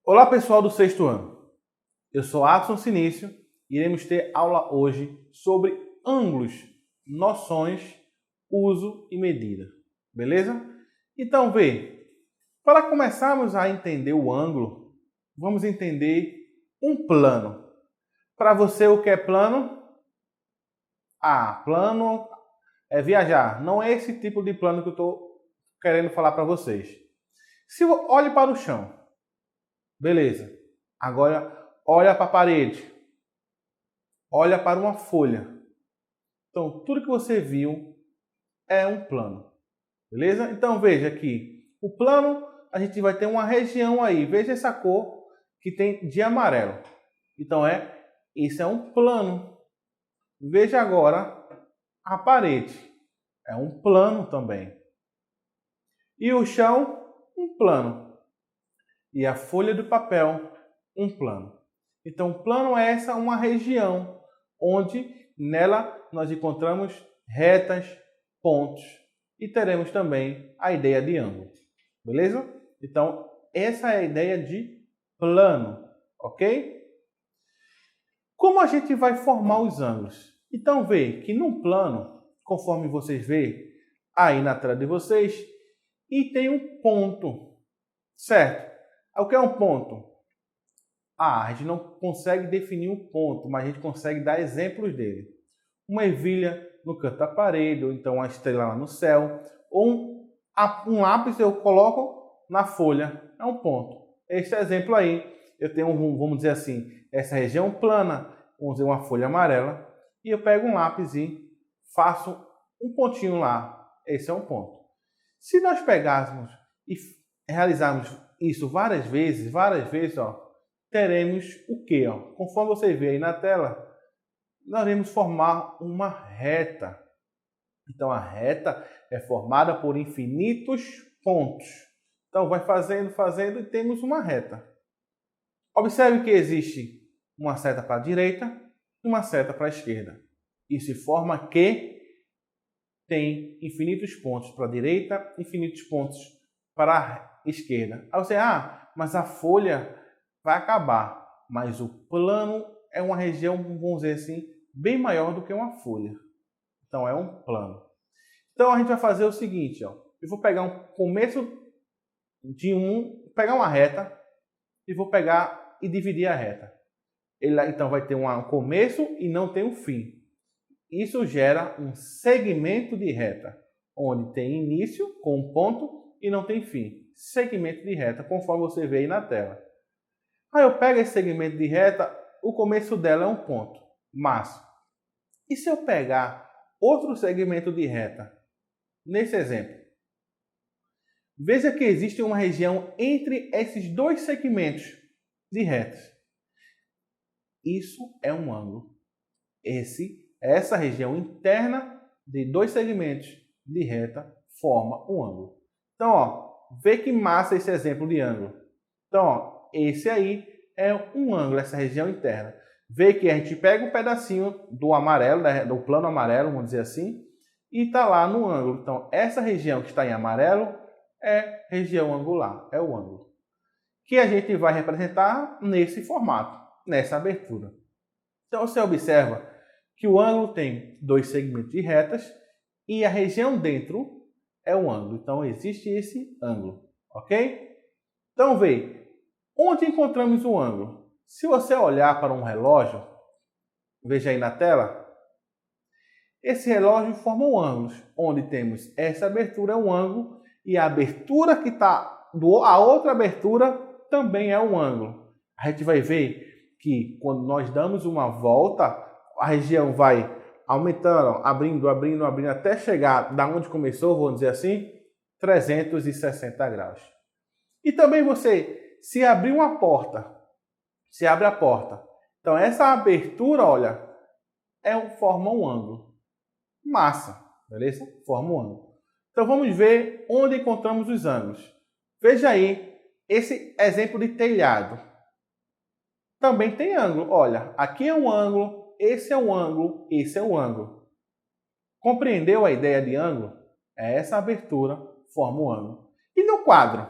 Olá pessoal do sexto ano, eu sou Adson Sinício e iremos ter aula hoje sobre ângulos, noções, uso e medida, beleza? Então para começarmos a entender o ângulo, vamos entender um plano. Para você o que é plano? Plano é viajar, não é esse tipo de plano que eu estou querendo falar para vocês. Olhe para o chão, beleza? Agora olha para a parede, olha para uma folha. Então, tudo que você viu é um plano, beleza? Então, veja aqui, o plano, a gente vai ter uma região aí. Veja essa cor que tem de amarelo. Então, isso é um plano. Veja agora a parede. É um plano também. E o chão, um plano. E a folha do papel, um plano. Então, plano é uma região onde nela nós encontramos retas, pontos e teremos também a ideia de ângulo, beleza? Então, essa é a ideia de plano, ok? Como a gente vai formar os ângulos? Então, vê que num plano, conforme vocês veem aí na tela de vocês, e tem um ponto, certo? O que é um ponto? A gente não consegue definir um ponto, mas a gente consegue dar exemplos dele. Uma ervilha no canto da parede, ou então uma estrela lá no céu, ou um lápis eu coloco na folha, é um ponto. Esse exemplo aí, eu tenho, vamos dizer assim, essa região plana, vamos dizer uma folha amarela, e eu pego um lápis e faço um pontinho lá, esse é um ponto. Se nós pegarmos e realizarmos isso várias vezes, teremos o quê? Conforme você vê aí na tela, nós iremos formar uma reta. Então, a reta é formada por infinitos pontos. Então, vai fazendo e temos uma reta. Observe que existe uma seta para a direita e uma seta para a esquerda. Isso forma que tem infinitos pontos para a direita, infinitos pontos para a esquerda. Aí você, mas a folha vai acabar. Mas o plano é uma região, vamos dizer assim, bem maior do que uma folha. Então, é um plano. Então, a gente vai fazer o seguinte, ó. Eu vou pegar um começo de pegar uma reta e vou pegar e dividir a reta. Ele, então, vai ter um começo e não tem um fim. Isso gera um segmento de reta, onde tem início com um ponto e não tem fim. Segmento de reta, conforme você vê aí na tela. Aí eu pego esse segmento de reta, o começo dela é um ponto, massa. E se eu pegar outro segmento de reta, nesse exemplo, veja que existe uma região entre esses dois segmentos de retas. Isso é um ângulo. Essa região interna de dois segmentos de reta forma um ângulo. Então, vê que massa esse exemplo de ângulo. Então, esse aí é um ângulo, essa região interna. Vê que a gente pega um pedacinho do amarelo, do plano amarelo, vamos dizer assim, e está lá no ângulo. Então, essa região que está em amarelo é região angular, é o ângulo. Que a gente vai representar nesse formato, nessa abertura. Então, você observa que o ângulo tem dois segmentos de retas e a região dentro é um ângulo. Então, existe esse ângulo, ok? Então, vê, onde encontramos o ângulo? Se você olhar para um relógio, veja aí na tela, esse relógio forma um ângulo, onde temos essa abertura é um ângulo e a abertura que está, a outra abertura também é um ângulo. A gente vai ver que quando nós damos uma volta, a região vai aumentando, abrindo, até chegar da onde começou, vamos dizer assim, 360 graus. E também se abrir uma porta, se abre a porta. Então, essa abertura, olha, forma um ângulo. Massa, beleza? Forma um ângulo. Então, vamos ver onde encontramos os ângulos. Veja aí, esse exemplo de telhado. Também tem ângulo. Olha, aqui é um ângulo, esse é um ângulo, esse é um ângulo. Compreendeu a ideia de ângulo? Essa abertura forma um ângulo. E no quadro?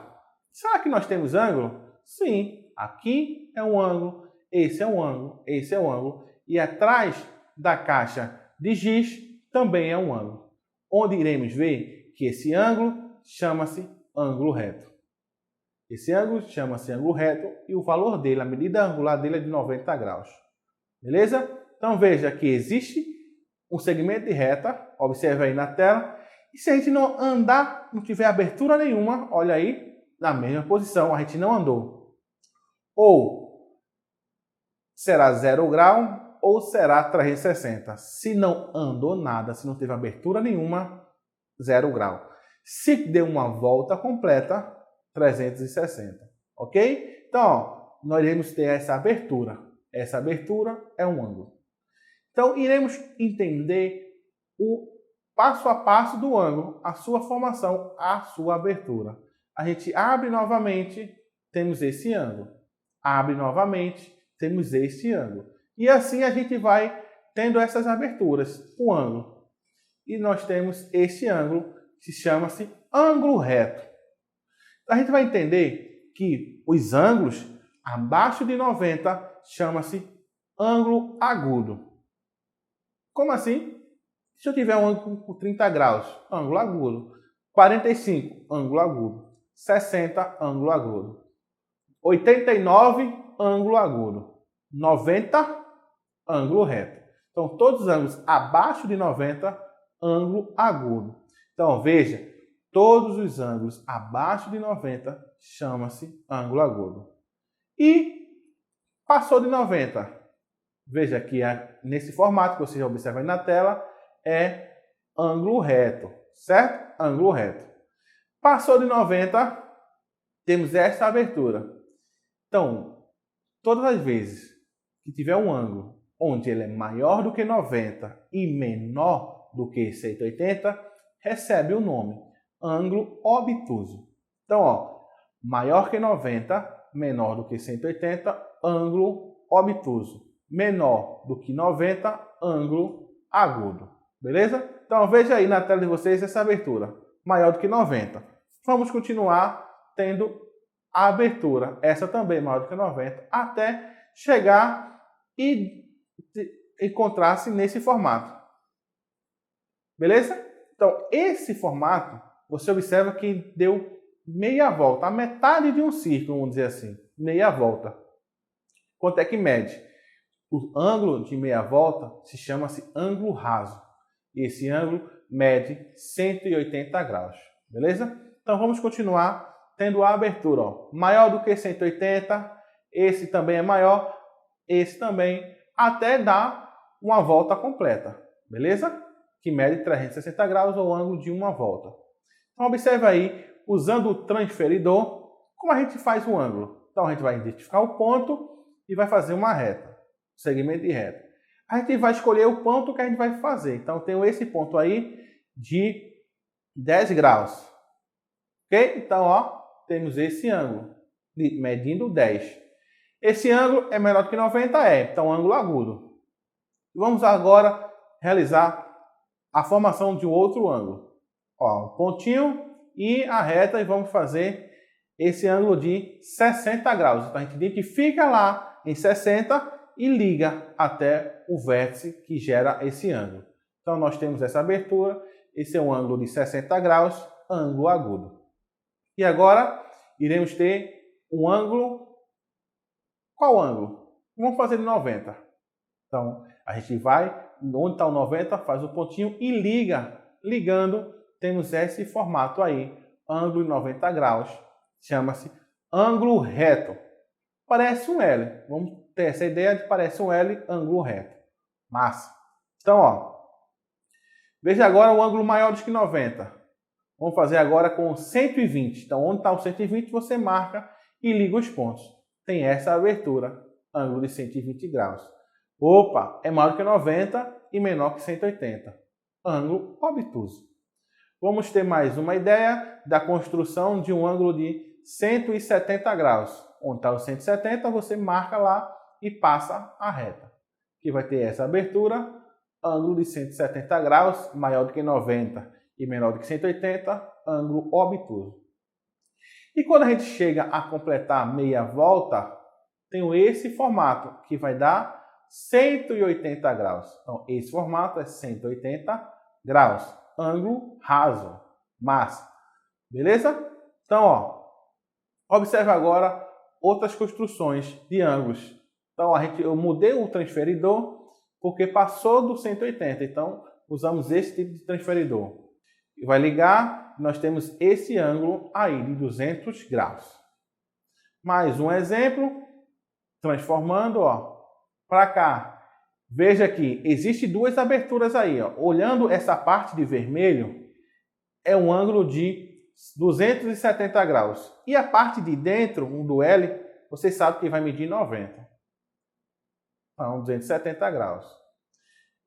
Será que nós temos ângulo? Sim. aqui é um ângulo, esse é um ângulo, esse é um ângulo. E atrás da caixa de giz também é um ângulo. Onde iremos ver que esse ângulo chama-se ângulo reto. Esse ângulo chama-se ângulo reto e o valor dele, a medida angular dele é de 90 graus. Beleza? Então veja que existe um segmento de reta, observe aí na tela. E se a gente não andar, não tiver abertura nenhuma, olha aí, na mesma posição, a gente não andou. Ou será 0 grau ou será 360. Se não andou nada, se não teve abertura nenhuma, 0 grau. Se deu uma volta completa, 360. Ok? Então, ó, nós iremos ter essa abertura. Essa abertura é um ângulo. Então, iremos entender o passo a passo do ângulo, a sua formação, a sua abertura. A gente abre novamente, temos esse ângulo. Abre novamente, temos este ângulo. E assim a gente vai tendo essas aberturas, o ângulo. E nós temos este ângulo, que chama-se ângulo reto. A gente vai entender que os ângulos abaixo de 90 chama-se ângulo agudo. Como assim? Se eu tiver um ângulo por 30 graus, ângulo agudo. 45, ângulo agudo. 60, ângulo agudo. 89, ângulo agudo. 90, ângulo reto. Então, todos os ângulos abaixo de 90, ângulo agudo. Então, veja, todos os ângulos abaixo de 90 chama-se ângulo agudo. E passou de 90. Veja que nesse formato que você observa aí na tela é ângulo reto, certo? Ângulo reto. Passou de 90, temos esta abertura. Então, todas as vezes que tiver um ângulo onde ele é maior do que 90 e menor do que 180, recebe o nome ângulo obtuso. Então, ó, maior que 90, menor do que 180, ângulo obtuso. Menor do que 90, ângulo agudo. Beleza? Então, veja aí na tela de vocês essa abertura. Maior do que 90. Vamos continuar tendo a abertura. Essa também maior do que 90. Até chegar e encontrar-se nesse formato. Beleza? Então, esse formato, você observa que deu meia volta. A metade de um círculo, vamos dizer assim. Meia volta. Quanto é que mede? O ângulo de meia volta se chama-se ângulo raso. E esse ângulo mede 180 graus. Beleza? Então vamos continuar tendo a abertura. Ó. Maior do que 180. Esse também é maior. Esse também. Até dar uma volta completa. Beleza? Que mede 360 graus ou ângulo de uma volta. Então observe aí, usando o transferidor, como a gente faz o ângulo. Então a gente vai identificar o ponto e vai fazer uma reta. Segmento de reta. A gente vai escolher o ponto que a gente vai fazer. Então, eu tenho esse ponto aí de 10 graus. Ok? Então, ó, temos esse ângulo, medindo 10. Esse ângulo é menor do que 90, então, ângulo agudo. Vamos agora realizar a formação de um outro ângulo. Ó, um pontinho e a reta e vamos fazer esse ângulo de 60 graus. Então, a gente identifica lá em 60 e liga até o vértice que gera esse ângulo. Então, nós temos essa abertura. Esse é um ângulo de 60 graus, ângulo agudo. E agora, iremos ter um ângulo... Qual ângulo? Vamos fazer de 90. Então, a gente vai, onde está o 90, faz o pontinho e liga. Ligando, temos esse formato aí, ângulo de 90 graus. Chama-se ângulo reto. Parece um L. Vamos ter essa ideia de parece um L, ângulo reto. Massa. Então, ó. Veja agora o ângulo maior do que 90. Vamos fazer agora com 120. Então, onde está o 120, você marca e liga os pontos. Tem essa abertura, ângulo de 120 graus. Opa, é maior que 90 e menor que 180. Ângulo obtuso. Vamos ter mais uma ideia da construção de um ângulo de 170 graus. Onde está o 170, você marca lá e passa a reta. Que vai ter essa abertura, ângulo de 170 graus, maior do que 90 e menor do que 180, ângulo obtuso. E quando a gente chega a completar meia volta, tenho esse formato, que vai dar 180 graus. Então, esse formato é 180 graus. Ângulo raso, massa. Beleza? Então, ó, observe agora outras construções de ângulos. Então, eu mudei o transferidor porque passou do 180. Então, usamos esse tipo de transferidor. E vai ligar, nós temos esse ângulo aí de 200 graus. Mais um exemplo, transformando, ó, para cá. Veja que existem duas aberturas aí, ó. Olhando essa parte de vermelho, é um ângulo de 270 graus. E a parte de dentro, um do L, vocês sabem que vai medir 90. Então, 270 graus.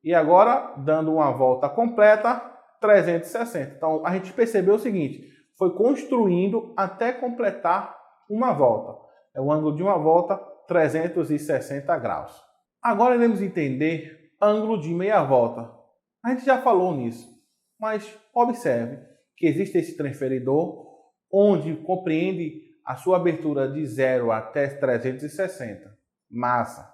E agora, dando uma volta completa, 360. Então, a gente percebeu o seguinte, foi construindo até completar uma volta. É o ângulo de uma volta, 360 graus. Agora iremos entender ângulo de meia volta. A gente já falou nisso, mas observe que existe esse transferidor onde compreende a sua abertura de 0 até 360. Massa.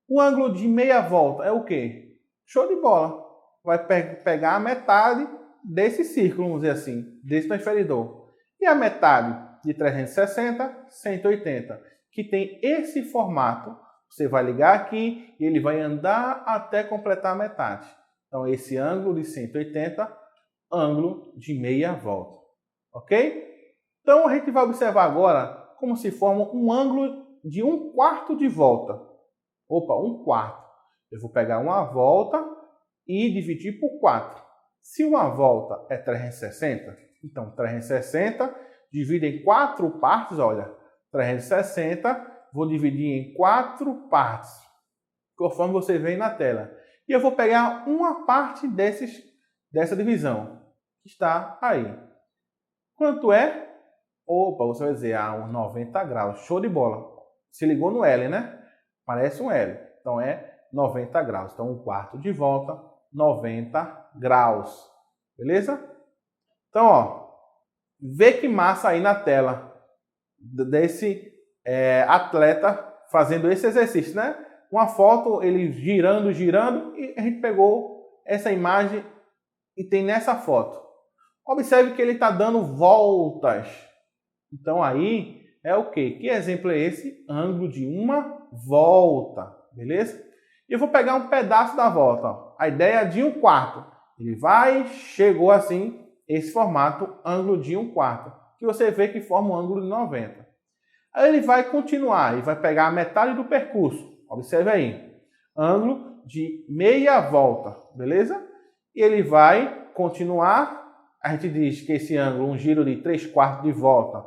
O ângulo de meia volta é o quê? Show de bola. Vai pegar a metade desse círculo, vamos dizer assim, desse transferidor. E a metade de 360, 180, que tem esse formato. Você vai ligar aqui e ele vai andar até completar a metade. Então, esse ângulo de 180, ângulo de meia volta. Ok? Então, a gente vai observar agora como se forma um ângulo de 1/4 de volta. Opa, 1/4. Eu vou pegar uma volta e dividir por 4. Se uma volta é 360, então 360 divide em 4 partes, olha, 360 vou dividir em 4 partes, conforme você vê na tela. E eu vou pegar uma parte dessa divisão, que está aí. Quanto é? Opa, você vai dizer, uns 90 graus. Show de bola. Se ligou no L, né? Parece um L. Então é 90 graus. Então 1/4 de volta, 90 graus. Beleza? Então, ó, vê que massa aí na tela desse atleta fazendo esse exercício, né? Uma foto, ele girando, e a gente pegou essa imagem e tem nessa foto. Observe que ele está dando voltas. Então aí é o quê? Que exemplo é esse? Ângulo de uma volta, beleza? E eu vou pegar um pedaço da volta, ó. A ideia é de 1/4. Ele chegou assim, esse formato, ângulo de 1/4, que você vê que forma um ângulo de 90. Aí ele vai continuar e vai pegar a metade do percurso. Observe aí. Ângulo de meia volta, beleza? E ele vai continuar. A gente diz que esse ângulo, um giro de 3/4 de volta,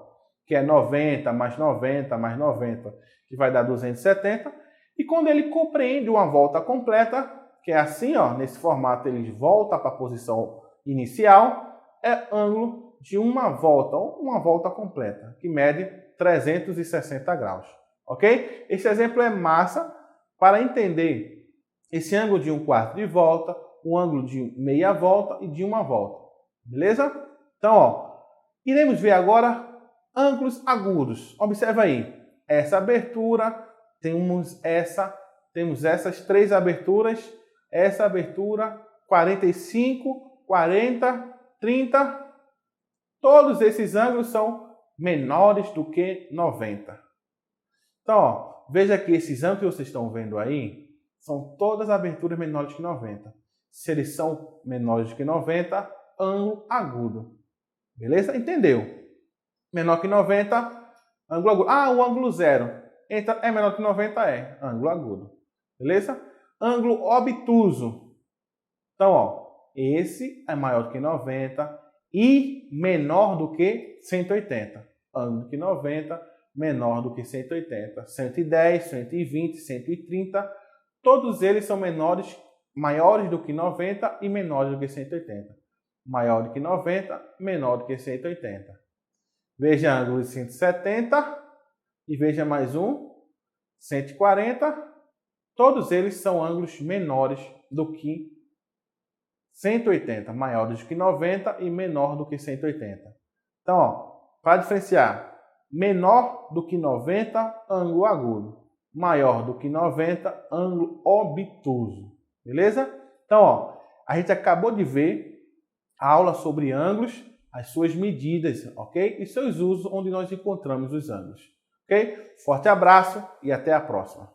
que é 90 mais 90 mais 90, que vai dar 270. E quando ele compreende uma volta completa, que é assim, ó, nesse formato ele volta para a posição inicial, é ângulo de uma volta completa, que mede 360 graus, ok? Esse exemplo é massa para entender esse ângulo de 1/4 de volta, o ângulo de meia volta e de uma volta, beleza? Então, ó, iremos ver agora ângulos agudos. Observa aí, essa abertura, temos essas 3 aberturas, essa abertura, 45, 40, 30, todos esses ângulos são menores do que 90. Então, ó, veja que esses ângulos que vocês estão vendo aí são todas aberturas menores que 90. Se eles são menores do que 90, ângulo agudo. Beleza? Entendeu? Menor que 90, ângulo agudo. O ângulo 0 é menor que 90, é ângulo agudo. Beleza? Ângulo obtuso. Então, ó, esse é maior do que 90 e menor do que 180. Ângulo que 90, menor do que 180. 110, 120, 130, todos eles são maiores do que 90 e menores do que 180. Maior do que 90, menor do que 180. Veja ângulo de 170 e veja mais um, 140. Todos eles são ângulos menores do que 180, maiores do que 90 e menor do que 180. Então, ó, para diferenciar, menor do que 90, ângulo agudo. maior do que 90, ângulo obtuso. Beleza? Então, ó, a gente acabou de ver a aula sobre ângulos, as suas medidas, ok? E seus usos onde nós encontramos os ângulos, ok? Forte abraço e até a próxima.